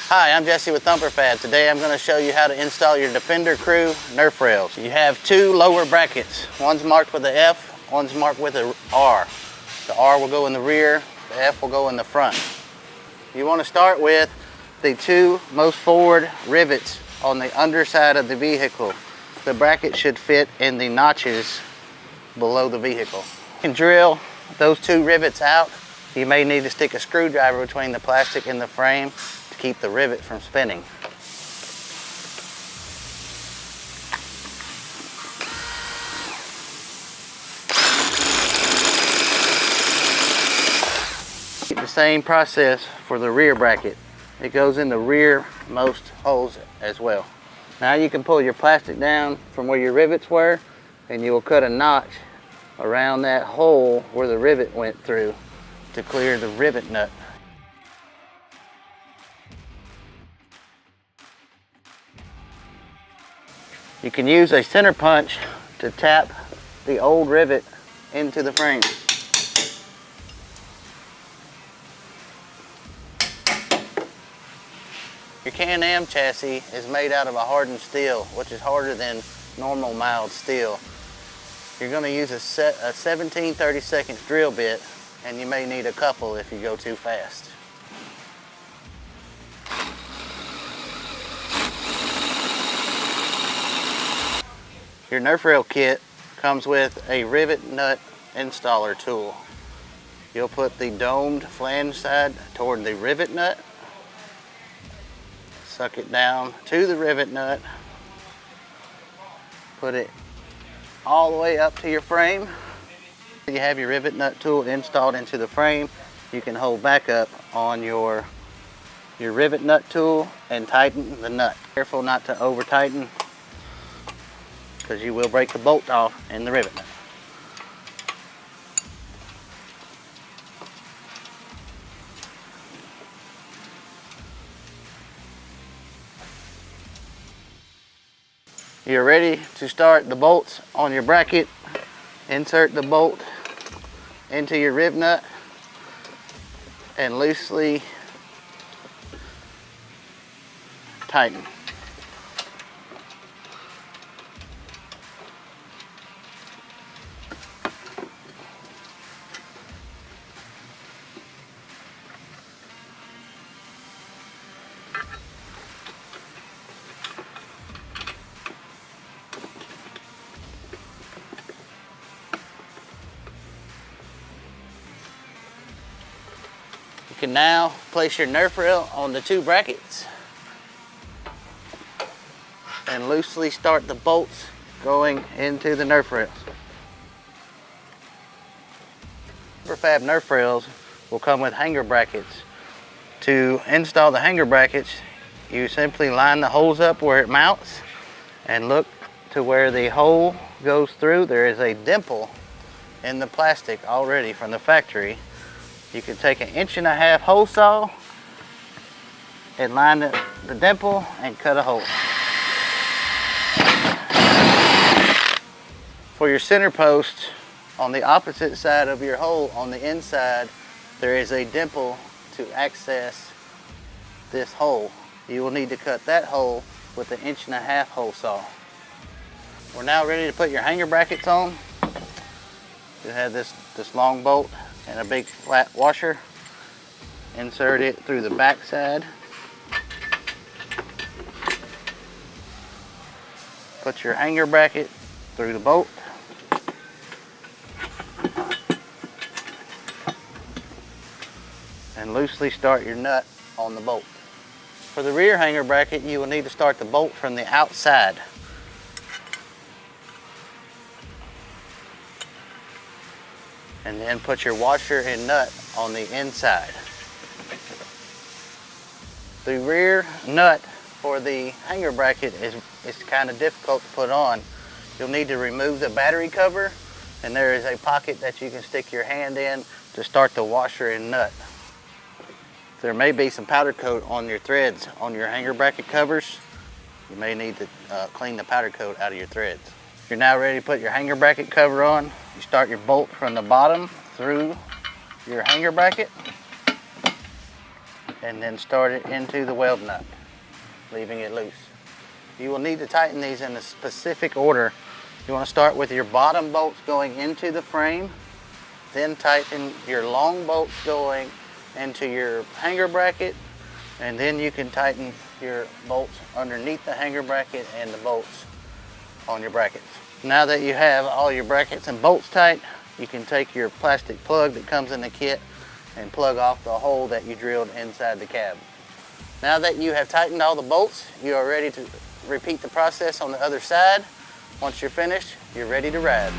Hi, I'm Jesse with Thumper Fab. Today I'm going to show you how to install your Defender Crew Nerf rails. You have two lower brackets. One's marked with an F, one's marked with an R. The R will go in the rear, the F will go in the front. You want to start with the two most forward rivets on the underside of the vehicle. The bracket should fit in the notches below the vehicle. You can drill those two rivets out. You may need to stick a screwdriver between the plastic and the frame to keep the rivet from spinning. The same process for the rear bracket. It goes in the rearmost holes as well. Now you can pull your plastic down from where your rivets were, and you will cut a notch around that hole where the rivet went through to clear the rivet nut. You can use a center punch to tap the old rivet into the frame. Your Can-Am chassis is made out of a hardened steel, which is harder than normal mild steel. You're going to use a 17/32 drill bit, and you may need a couple if you go too fast. Your Nerf rail kit comes with a rivet nut installer tool. You'll put the domed flange side toward the rivet nut, suck it down to the rivet nut, put it all the way up to your frame. You have your rivet nut tool installed into the frame. You can hold back up on your rivet nut tool and tighten the nut. Careful not to over tighten, because you will break the bolt off in the rivet nut. You're ready to start the bolts on your bracket. Insert the bolt into your rib nut and loosely tighten. You can now place your Nerf rail on the two brackets and loosely start the bolts going into the Nerf rails. Thumper Fab Nerf rails will come with hanger brackets. To install the hanger brackets, you simply line the holes up where it mounts and look to where the hole goes through. There is a dimple in the plastic already from the factory. You can take an 1.5-inch hole saw and line the dimple and cut a hole. For your center post, on the opposite side of your hole on the inside, there is a dimple to access this hole. You will need to cut that hole with an 1.5-inch hole saw. We're now ready to put your hanger brackets on. You have this long bolt and a big flat washer. Insert it through the back side. Put your hanger bracket through the bolt. And loosely start your nut on the bolt. For the rear hanger bracket, you will need to start the bolt from the outside. And then put your washer and nut on the inside. The rear nut for the hanger bracket is kind of difficult to put on. You'll need to remove the battery cover, and there is a pocket that you can stick your hand in to start the washer and nut. There may be some powder coat on your threads on your hanger bracket covers. You may need to clean the powder coat out of your threads. You're now ready to put your hanger bracket cover on. You start your bolt from the bottom through your hanger bracket and then start it into the weld nut, leaving it loose. You will need to tighten these in a specific order. You want to start with your bottom bolts going into the frame, then tighten your long bolts going into your hanger bracket, and then you can tighten your bolts underneath the hanger bracket and the bolts on your brackets. Now that you have all your brackets and bolts tight, you can take your plastic plug that comes in the kit and plug off the hole that you drilled inside the cab. Now that you have tightened all the bolts, you are ready to repeat the process on the other side. Once you're finished, you're ready to ride.